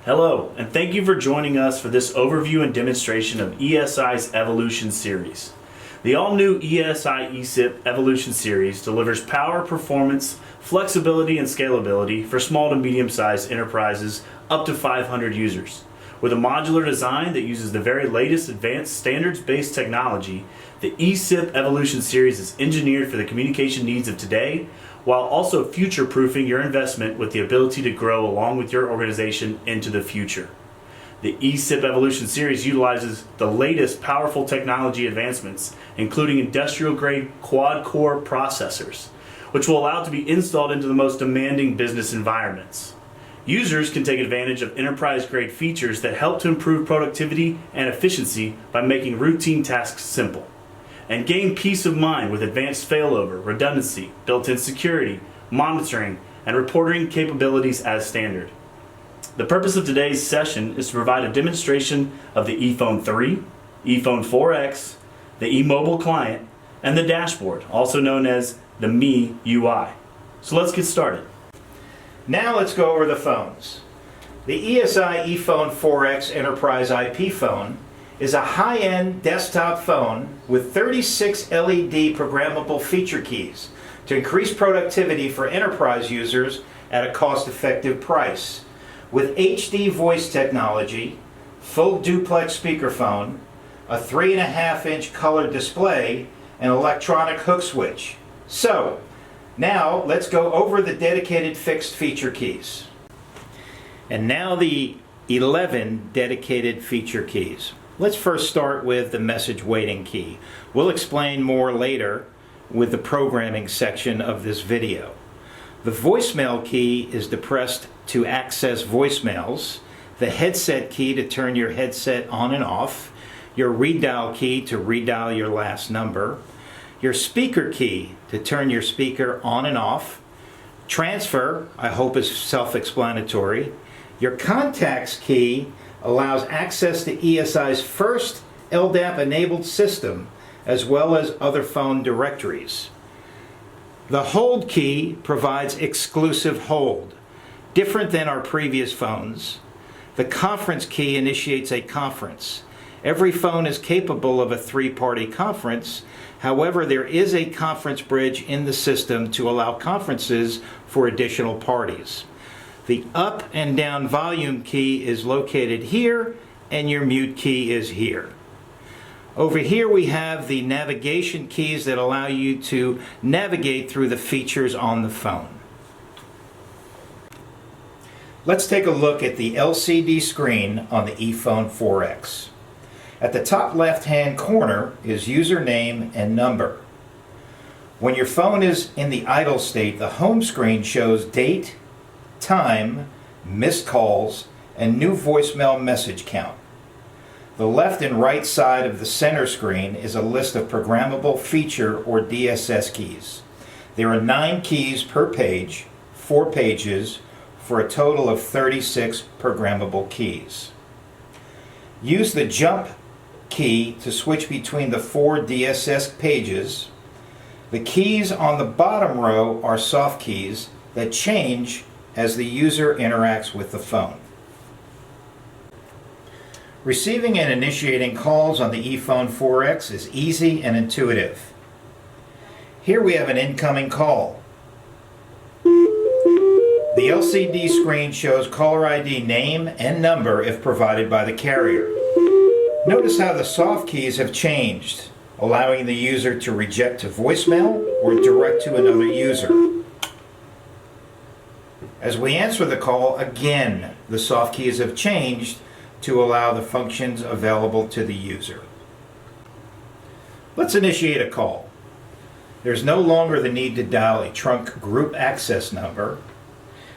Hello, and thank you for joining us for this overview and demonstration of ESI's Evolution Series. The all-new ESI eSIP Evolution Series delivers power, performance, flexibility, and scalability for small to medium-sized enterprises up to 500 users. With a modular design that uses the very latest advanced standards-based technology, the eSIP Evolution Series is engineered for the communication needs of today, while also future-proofing your investment with the ability to grow along with your organization into the future. The eSIP Evolution Series utilizes the latest powerful technology advancements, including industrial-grade quad-core processors, which will allow it to be installed into the most demanding business environments. Users can take advantage of enterprise-grade features that help to improve productivity and efficiency by making routine tasks simple, and gain peace of mind with advanced failover, redundancy, built-in security, monitoring, and reporting capabilities as standard. The purpose of today's session is to provide a demonstration of the ePhone 3, ePhone 4X, the eMobile client, and the dashboard, also known as the Me UI. So let's get started. Now let's go over the phones. The ESI ePhone 4X Enterprise IP phone is a high-end desktop phone with 36 LED programmable feature keys to increase productivity for enterprise users at a cost-effective price. With HD voice technology, full duplex speakerphone, a 3.5-inch color display, and electronic hook switch. So, now let's go over the dedicated fixed feature keys. And now the 11 dedicated feature keys. Let's first start with the message waiting key. We'll explain more later with the programming section of this video. The voicemail key is depressed to access voicemails, the headset key to turn your headset on and off, your redial key to redial your last number, your speaker key to turn your speaker on and off, transfer, I hope is self-explanatory, your contacts key allows access to ESI's first LDAP-enabled system, as well as other phone directories. The hold key provides exclusive hold. Different than our previous phones, the conference key initiates a conference. Every phone is capable of a three-party conference. However, there is a conference bridge in the system to allow conferences for additional parties. The up and down volume key is located here, and your mute key is here. Over here we have the navigation keys that allow you to navigate through the features on the phone. Let's take a look at the LCD screen on the ePhone 4X. At the top left-hand corner is username and number. When your phone is in the idle state, the home screen shows date, time, missed calls, and new voicemail message count. The left and right side of the center screen is a list of programmable feature or DSS keys. There are 9 keys per page, 4 pages, for a total of 36 programmable keys. Use the jump key to switch between the 4 DSS pages. The keys on the bottom row are soft keys that change as the user interacts with the phone. Receiving and initiating calls on the ePhone 4X is easy and intuitive. Here we have an incoming call. The LCD screen shows caller ID name and number if provided by the carrier. Notice how the soft keys have changed, allowing the user to reject to voicemail or direct to another user. As we answer the call, again, the soft keys have changed to allow the functions available to the user. Let's initiate a call. There's no longer the need to dial a trunk group access number.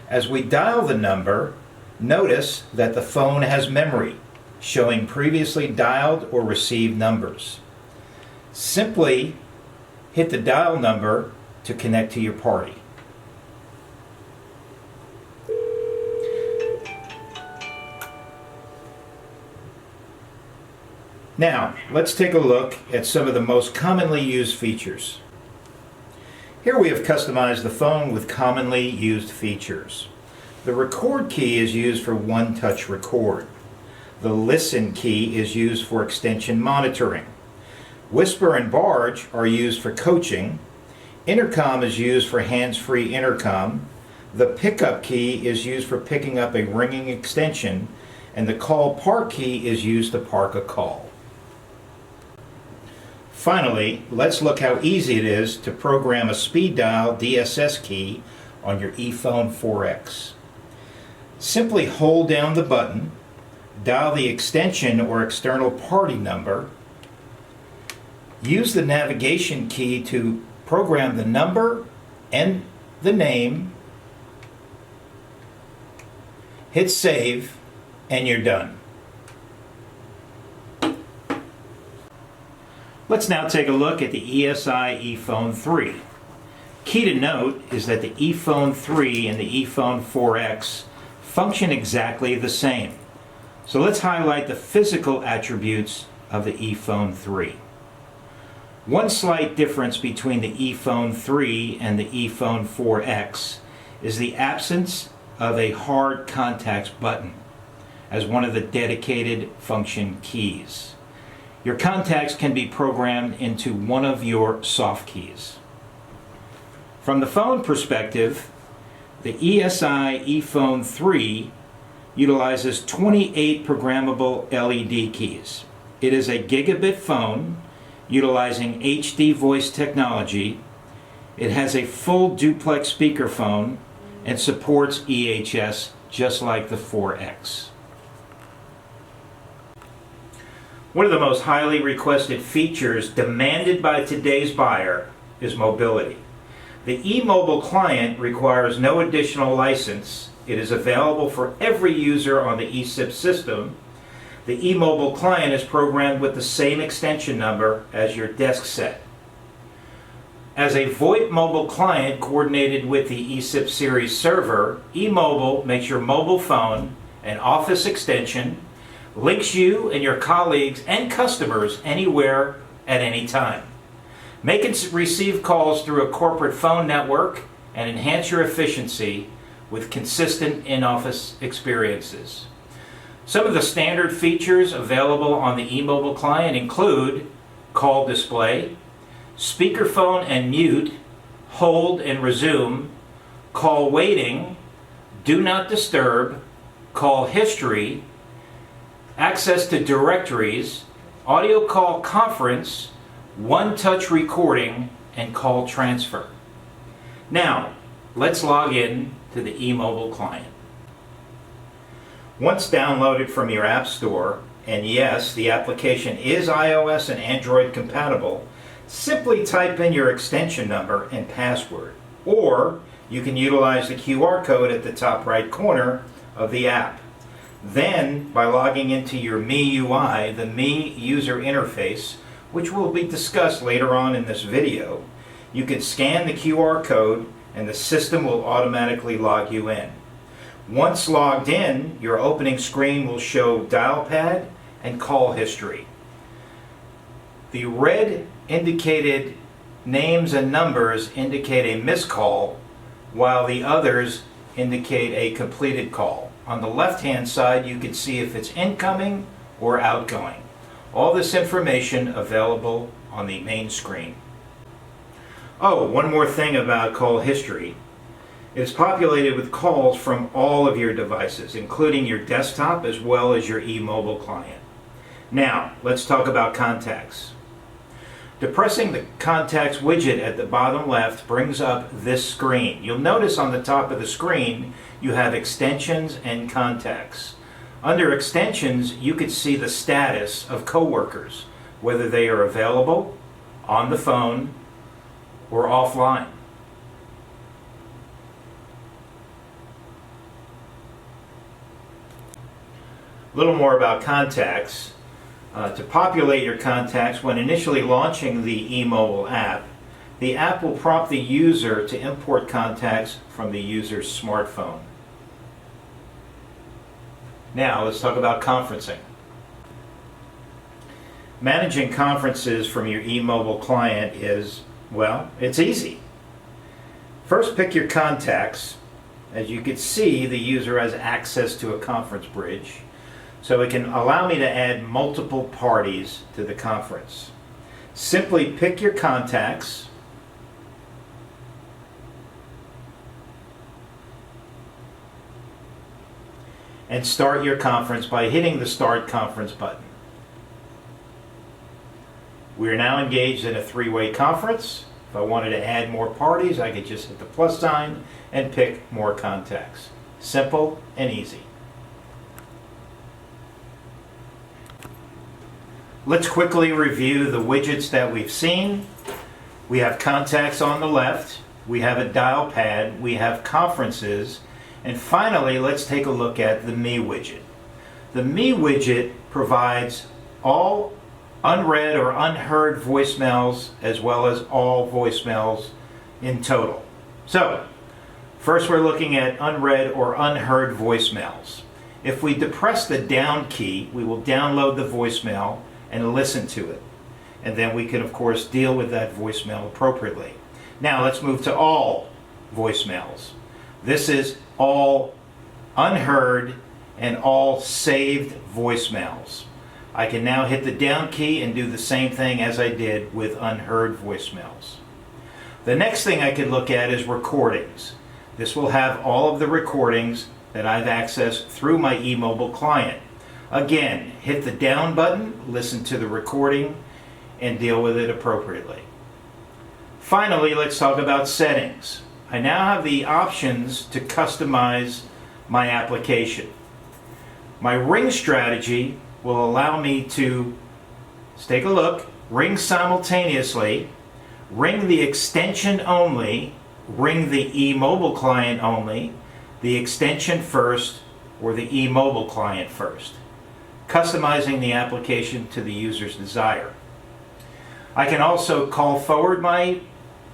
As we dial the number, notice that the phone has memory, showing previously dialed or received numbers. Simply hit the dial number to connect to your party. Now, let's take a look at some of the most commonly used features. Here we have customized the phone with commonly used features. The record key is used for one-touch record. The listen key is used for extension monitoring. Whisper and barge are used for coaching. Intercom is used for hands-free intercom. The pickup key is used for picking up a ringing extension, and the call park key is used to park a call. Finally, let's look how easy it is to program a speed dial DSS key on your ePhone 4X. Simply hold down the button, dial the extension or external party number, use the navigation key to program the number and the name, hit save, and you're done. Let's now take a look at the ESI ePhone 3. Key to note is that the ePhone 3 and the ePhone 4X function exactly the same. So let's highlight the physical attributes of the ePhone 3. One slight difference between the ePhone 3 and the ePhone 4X is the absence of a hard contacts button as one of the dedicated function keys. Your contacts can be programmed into one of your soft keys. From the phone perspective, the ESI ePhone 3 utilizes 28 programmable LED keys. It is a gigabit phone utilizing HD voice technology. It has a full duplex speakerphone and supports EHS just like the 4X. One of the most highly requested features demanded by today's buyer is mobility. The eMobile client requires no additional license. It is available for every user on the eSIP system. The eMobile client is programmed with the same extension number as your desk set. As a VoIP mobile client coordinated with the eSIP series server, eMobile makes your mobile phone an office extension, links you and your colleagues and customers anywhere at any time. Make and receive calls through a corporate phone network and enhance your efficiency with consistent in-office experiences. Some of the standard features available on the eMobile client include call display, speakerphone and mute, hold and resume, call waiting, do not disturb, call history, access to directories, audio call conference, one-touch recording, and call transfer. Now, let's log in to the eMobile client. Once downloaded from your App Store, and yes, the application is iOS and Android compatible, simply type in your extension number and password, or you can utilize the QR code at the top right corner of the app. Then, by logging into your MIUI, the Me user interface, which will be discussed later on in this video, you can scan the QR code and the system will automatically log you in. Once logged in, your opening screen will show dial pad and call history. The red indicated names and numbers indicate a missed call, while the others indicate a completed call. On the left-hand side, you can see if it's incoming or outgoing. All this information available on the main screen. Oh, one more thing about call history. It is populated with calls from all of your devices, including your desktop as well as your eMobile client. Now, let's talk about contacts. Depressing the contacts widget at the bottom left brings up this screen. You'll notice on the top of the screen you have extensions and contacts. Under extensions, you can see the status of coworkers, whether they are available, on the phone, or offline. A little more about contacts. To populate your contacts when initially launching the eMobile app, the app will prompt the user to import contacts from the user's smartphone. Now let's talk about conferencing. Managing conferences from your eMobile client is, well, it's easy. First, pick your contacts As you can see, the user has access to a conference bridge, so it can allow me to add multiple parties to the conference. Simply pick your contacts, and start your conference by hitting the Start Conference button. We are now engaged in a three-way conference. If I wanted to add more parties, I could just hit the plus sign and pick more contacts. Simple and easy. Let's quickly review the widgets that we've seen. We have contacts on the left, we have a dial pad, we have conferences, and finally, let's take a look at the Me widget. The Me widget provides all unread or unheard voicemails as well as all voicemails in total. So, first we're looking at unread or unheard voicemails. If we depress the down key, we will download the voicemail and listen to it. And then we can, of course, deal with that voicemail appropriately. Now let's move to all voicemails. This is all unheard and all saved voicemails. I can now hit the down key and do the same thing as I did with unheard voicemails. The next thing I can look at is recordings. This will have all of the recordings that I've accessed through my eMobile client. Again, hit the down button, listen to the recording, and deal with it appropriately. Finally, let's talk about settings. I now have the options to customize my application. My ring strategy will allow me to, let's take a look, ring simultaneously, ring the extension only, ring the eMobile client only, the extension first, or the eMobile client first, customizing the application to the user's desire. I can also call forward my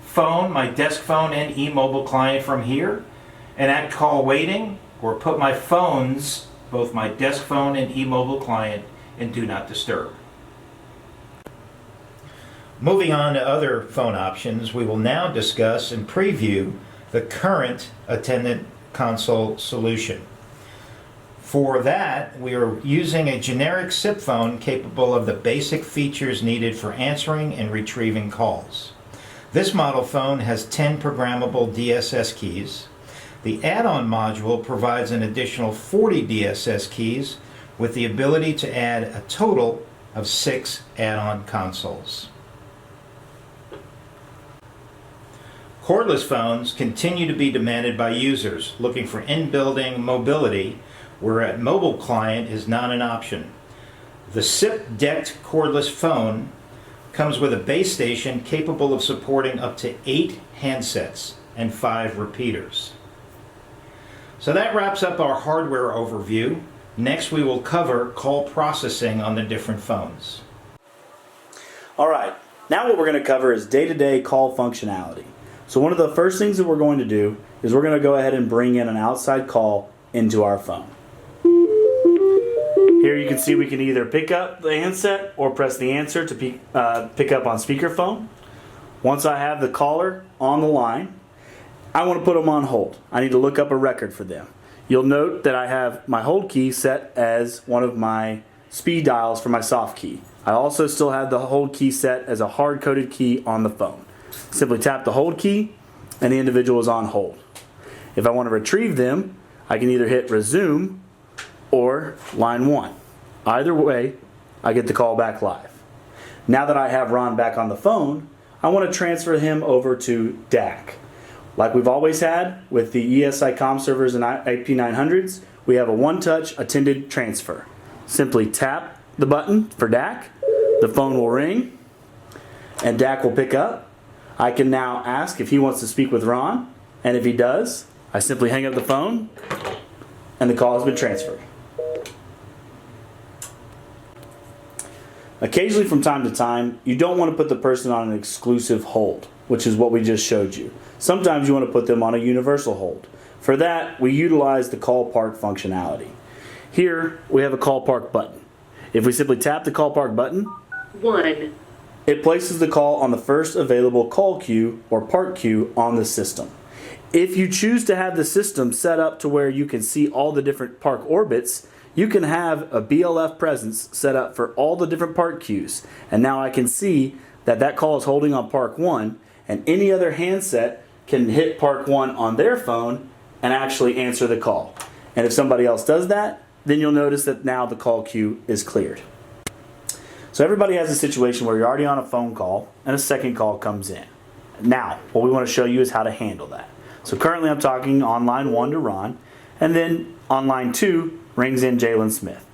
phone, my desk phone and eMobile client from here, and at call waiting, or put my phones, both my desk phone and eMobile client, in Do Not Disturb. Moving on to other phone options, we will now discuss and preview the current attendant console solution. For that, we are using a generic SIP phone capable of the basic features needed for answering and retrieving calls. This model phone has 10 programmable DSS keys. The add-on module provides an additional 40 DSS keys with the ability to add a total of 6 add-on consoles. Cordless phones continue to be demanded by users looking for in-building mobility, where a mobile client is not an option. The SIP-decked cordless phone comes with a base station capable of supporting up to 8 handsets and 5 repeaters. So that wraps up our hardware overview. Next we will cover call processing on the different phones. Alright, now what we're going to cover is day-to-day call functionality. So one of the first things that we're going to do is we're going to go ahead and bring in an outside call into our phone. Here you can see we can either pick up the handset or press the answer to pick up on speakerphone. Once I have the caller on the line, I want to put them on hold. I need to look up a record for them. You'll note that I have my hold key set as one of my speed dials for my soft key. I also still have the hold key set as a hard-coded key on the phone. Simply tap the hold key and the individual is on hold. If I want to retrieve them, I can either hit resume or line 1. Either way, I get the call back live. Now that I have Ron back on the phone, I want to transfer him over to DAC. Like we've always had with the ESI comm servers and IP900s, we have a one-touch attended transfer. Simply tap the button for DAC, the phone will ring, and DAC will pick up. I can now ask if he wants to speak with Ron, and if he does, I simply hang up the phone, and the call has been transferred. Occasionally, from time to time, you don't want to put the person on an exclusive hold, which is what we just showed you. Sometimes you want to put them on a universal hold. For that, we utilize the call park functionality. Here, we have a call park button. If we simply tap the call park button, 1. It places the call on the first available call queue or park queue on the system. If you choose to have the system set up to where you can see all the different park orbits, you can have a BLF presence set up for all the different park queues. And now I can see that that call is holding on park 1, and any other handset can hit park 1 on their phone and actually answer the call. And if somebody else does that, then you'll notice that now the call queue is cleared. So everybody has a situation where you're already on a phone call and a second call comes in. Now, what we want to show you is how to handle that. So currently I'm talking on line 1 to Ron, and then on line 2 rings in Jalen Smith.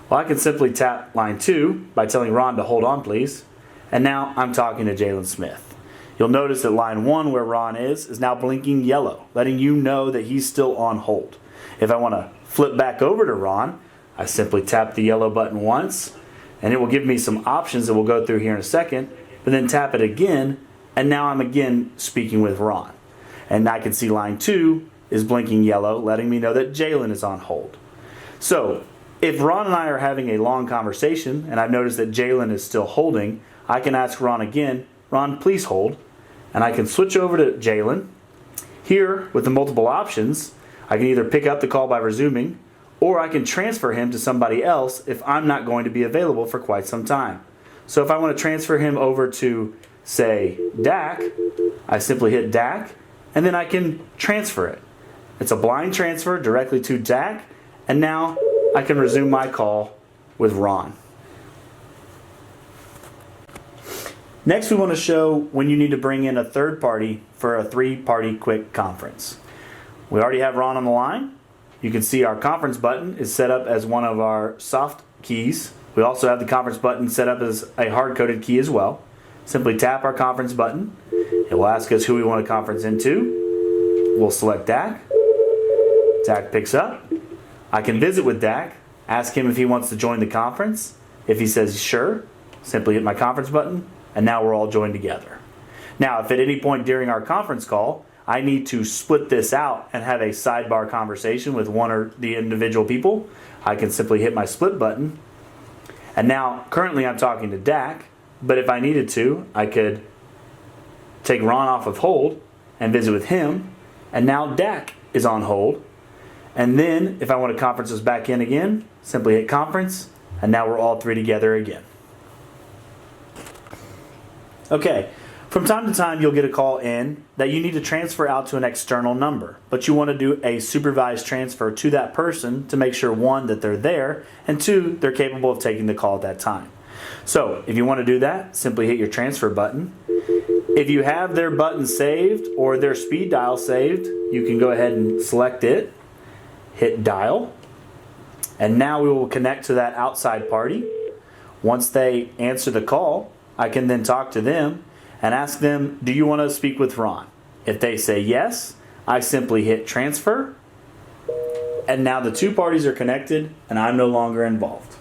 Well, I can simply tap line 2 by telling Ron to hold on please, and now I'm talking to Jalen Smith. You'll notice that line 1 where Ron is now blinking yellow, letting you know that he's still on hold. If I want to flip back over to Ron, I simply tap the yellow button once, and it will give me some options that we'll go through here in a second, but then tap it again, and now I'm again speaking with Ron. And I can see line 2 is blinking yellow, letting me know that Jalen is on hold. So if Ron and I are having a long conversation, and I've noticed that Jalen is still holding, I can ask Ron again, Ron, please hold. And I can switch over to Jalen. Here, with the multiple options, I can either pick up the call by resuming, or I can transfer him to somebody else if I'm not going to be available for quite some time. So if I want to transfer him over to, say, Dak, I simply hit Dak, and then I can transfer it. It's a blind transfer directly to Dak, and now I can resume my call with Ron. Next, we want to show when you need to bring in a third party for a 3-party quick conference. We already have Ron on the line. You can see our conference button is set up as one of our soft keys. We also have the conference button set up as a hard-coded key as well. Simply tap our conference button. It will ask us who we want to conference into. We'll select Dak. Dak picks up. I can visit with Dak, ask him if he wants to join the conference. If he says sure, simply hit my conference button, and now we're all joined together. Now, if at any point during our conference call, I need to split this out and have a sidebar conversation with one or the individual people, I can simply hit my split button. And now, currently I'm talking to Dak, but if I needed to, I could take Ron off of hold and visit with him, and now Dak is on hold. And then, if I want to conference us back in again, simply hit conference, and now we're all 3 together again. Okay, from time to time you'll get a call in that you need to transfer out to an external number, but you want to do a supervised transfer to that person to make sure, 1, that they're there, and 2, they're capable of taking the call at that time. So if you want to do that, simply hit your transfer button. If you have their button saved or their speed dial saved, you can go ahead and select it, hit dial, and now we will connect to that outside party. Once they answer the call, I can then talk to them and ask them, do you want to speak with Ron? If they say yes, I simply hit transfer, and now the 2 parties are connected and I'm no longer involved.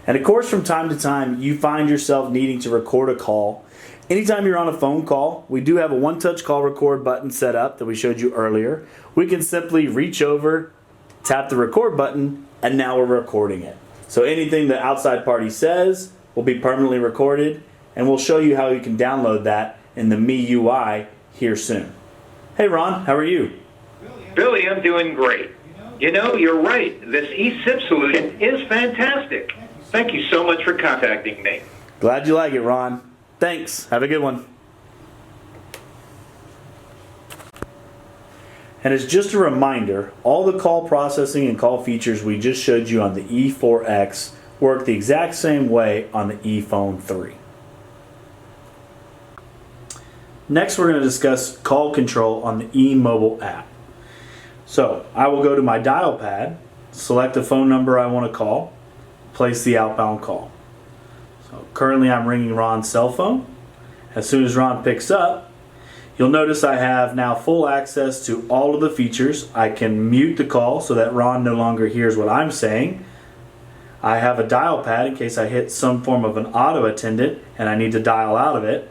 And of course, from time to time, you find yourself needing to record a call. Anytime you're on a phone call, we do have a one-touch call record button set up that we showed you earlier. We can simply reach over, tap the record button, and now we're recording it. So anything the outside party says will be permanently recorded, and we'll show you how you can download that in the MIUI here soon. Hey Ron, how are you? Billy, I'm doing great. You know, you're right. This eSIP solution is fantastic. Thank you so much for contacting me. Glad you like it, Ron. Thanks. Have a good one. And as just a reminder, all the call processing and call features we just showed you on the E4X work the exact same way on the ePhone 3. Next, we're going to discuss call control on the eMobile app. So I will go to my dial pad, select the phone number I want to call, place the outbound call. So currently I'm ringing Ron's cell phone. As soon as Ron picks up, you'll notice I have now full access to all of the features. I can mute the call so that Ron no longer hears what I'm saying. I have a dial pad in case I hit some form of an auto attendant and I need to dial out of it.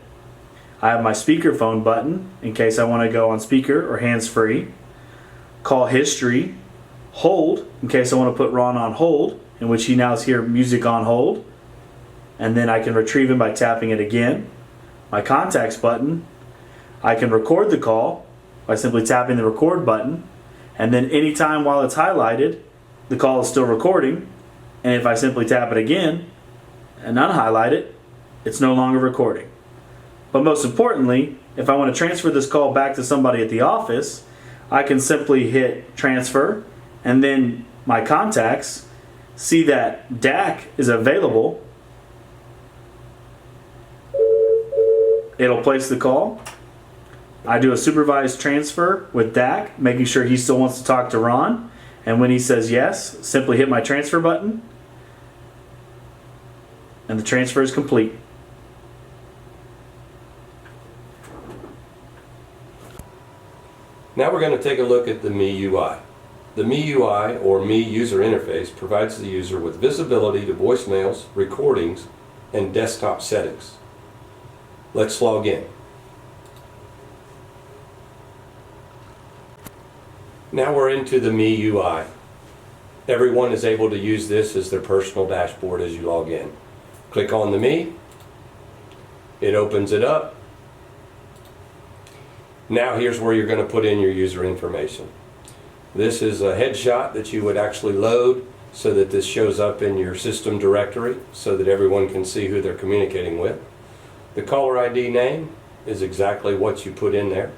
I have my speakerphone button in case I want to go on speaker or hands-free. Call history. Hold in case I want to put Ron on hold, in which he now hears music on hold. And then I can retrieve him by tapping it again. My contacts button. I can record the call by simply tapping the record button, and then anytime while it's highlighted, the call is still recording, and if I simply tap it again and unhighlight it, it's no longer recording. But most importantly, if I want to transfer this call back to somebody at the office, I can simply hit transfer, and then my contacts see that DAC is available. It'll place the call. I do a supervised transfer with DAC, making sure he still wants to talk to Ron. And when he says yes, simply hit my transfer button, and the transfer is complete. Now we're going to take a look at the Me UI. The Me UI, or Me User Interface, provides the user with visibility to voicemails, recordings, and desktop settings. Let's log in. Now we're into the Me UI. Everyone is able to use this as their personal dashboard as you log in. Click on the Me. It opens it up. Now here's where you're going to put in your user information. This is a headshot that you would actually load so that this shows up in your system directory so that everyone can see who they're communicating with. The caller ID name is exactly what you put in there.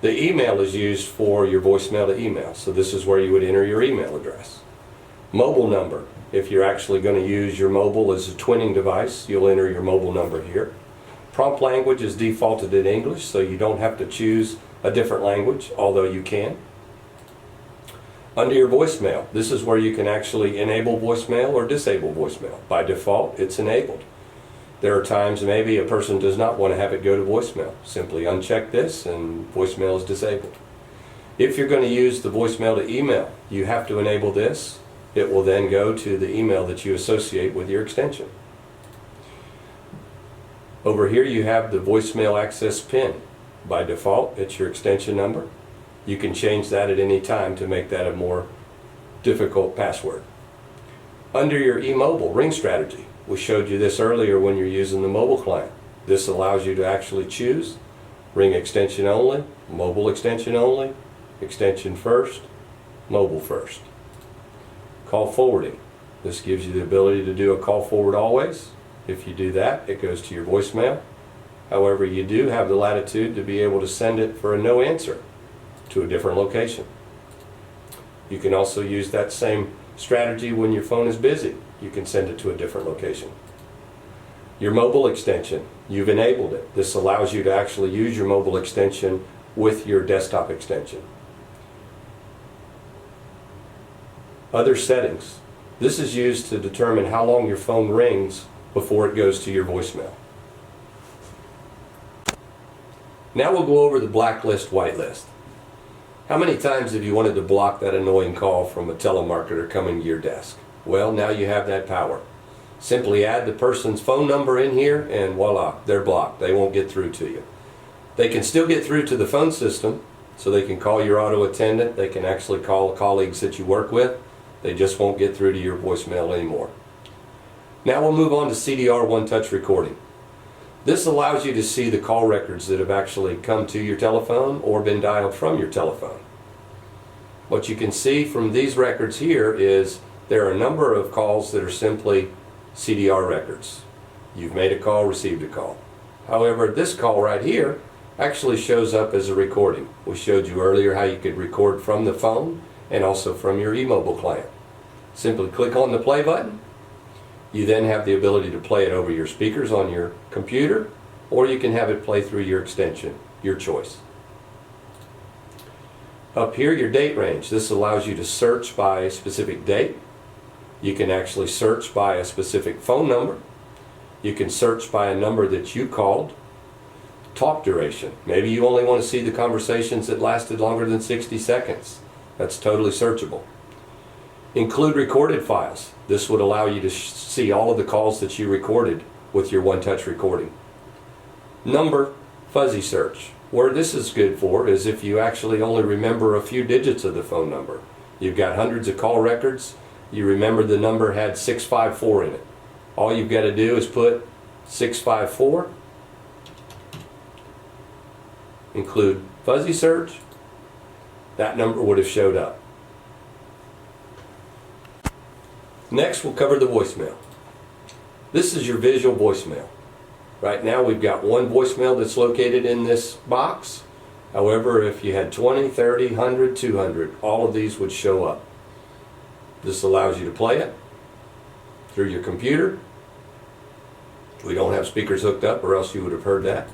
The email is used for your voicemail to email, so this is where you would enter your email address. Mobile number, if you're actually going to use your mobile as a twinning device, you'll enter your mobile number here. Prompt language is defaulted in English, so you don't have to choose a different language, although you can. Under your voicemail, this is where you can actually enable voicemail or disable voicemail. By default, it's enabled. There are times maybe a person does not want to have it go to voicemail. Simply uncheck this and voicemail is disabled. If you're going to use the voicemail to email, you have to enable this. It will then go to the email that you associate with your extension. Over here you have the voicemail access PIN. By default, it's your extension number. You can change that at any time to make that a more difficult password. Under your eMobile ring strategy, we showed you this earlier when you're using the mobile client. This allows you to actually choose ring extension only, mobile extension only, extension first, mobile first. Call forwarding. This gives you the ability to do a call forward always. If you do that, it goes to your voicemail. However, you do have the latitude to be able to send it for a no answer to a different location. You can also use that same strategy when your phone is busy. You can send it to a different location. Your mobile extension, you've enabled it. This allows you to actually use your mobile extension with your desktop extension. Other settings. This is used to determine how long your phone rings before it goes to your voicemail. Now we'll go over the blacklist, whitelist. How many times have you wanted to block that annoying call from a telemarketer coming to your desk? Well, now you have that power. Simply add the person's phone number in here and voila, they're blocked. They won't get through to you. They can still get through to the phone system, so they can call your auto attendant. They can actually call colleagues that you work with. They just won't get through to your voicemail anymore. Now we'll move on to CDR one-touch recording. This allows you to see the call records that have actually come to your telephone or been dialed from your telephone. What you can see from these records here is there are a number of calls that are simply CDR records. You've made a call, received a call. However, this call right here actually shows up as a recording. We showed you earlier how you could record from the phone and also from your eMobile client. Simply click on the play button. You then have the ability to play it over your speakers on your computer, or you can have it play through your extension, your choice. Up here, your date range. This allows you to search by a specific date. You can actually search by a specific phone number. You can search by a number that you called. Talk duration. Maybe you only want to see the conversations that lasted longer than 60 seconds. That's totally searchable. Include recorded files. This would allow you to see all of the calls that you recorded with your one-touch recording. Number fuzzy search. Where this is good for is if you actually only remember a few digits of the phone number. You've got hundreds of call records. You remember the number had 654 in it. All you've got to do is put 654 include fuzzy search, that number would have showed up. Next, we'll cover the voicemail. This is your visual voicemail. Right now we've got one voicemail that's located in this box. However, if you had 20, 30, 100, 200, all of these would show up. This allows you to play it through your computer. We don't have speakers hooked up, or else you would have heard that.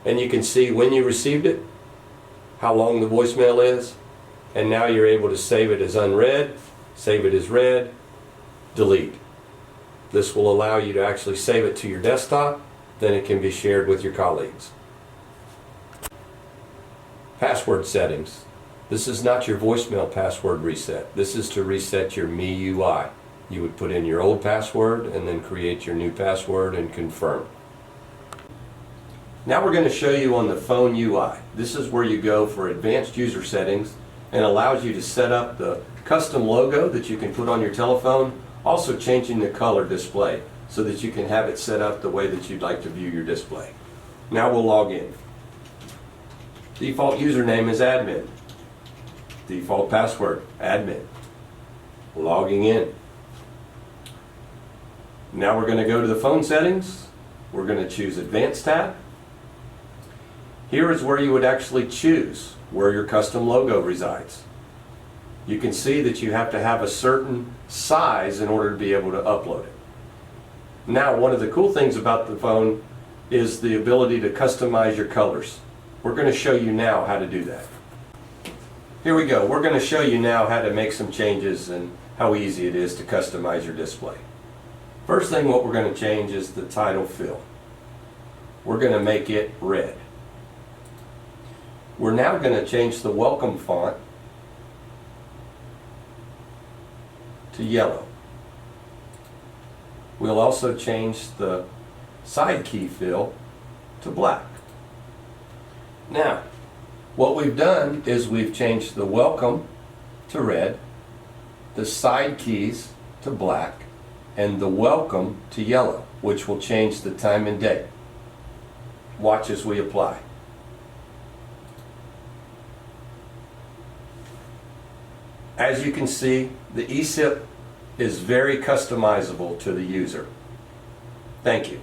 And you can see when you received it, how long the voicemail is, and now you're able to save it as unread, save it as read, delete. This will allow you to actually save it to your desktop, then it can be shared with your colleagues. Password settings. This is not your voicemail password reset. This is to reset your MIUI. You would put in your old password and then create your new password and confirm. Now we're going to show you on the phone UI. This is where you go for advanced user settings and allows you to set up the custom logo that you can put on your telephone, also changing the color display so that you can have it set up the way that you'd like to view your display. Now we'll log in. Default username is admin. Default password, admin. Logging in. Now we're going to go to the phone settings. We're going to choose Advanced tab. Here is where you would actually choose where your custom logo resides. You can see that you have to have a certain size in order to be able to upload it. Now, one of the cool things about the phone is the ability to customize your colors. We're going to show you now how to do that. Here we go. We're going to show you now how to make some changes and how easy it is to customize your display. First thing what we're going to change is the title fill. We're going to make it red. We're now going to change the welcome font to yellow. We'll also change the side key fill to black. Now, what we've done is we've changed the welcome to red, the side keys to black, and the welcome to yellow, which will change the time and date. Watch as we apply. As you can see, the eSIP is very customizable to the user. Thank you.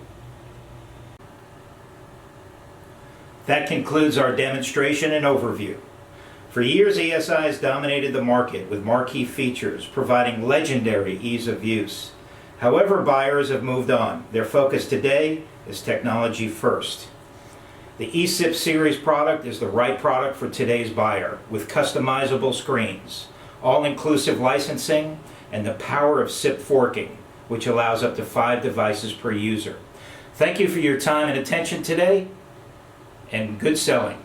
That concludes our demonstration and overview. For years, ESI has dominated the market with marquee features, providing legendary ease of use. However, buyers have moved on. Their focus today is technology first. The eSIP series product is the right product for today's buyer, with customizable screens, all-inclusive licensing, and the power of SIP forking, which allows up to 5 devices per user. Thank you for your time and attention today, and good selling.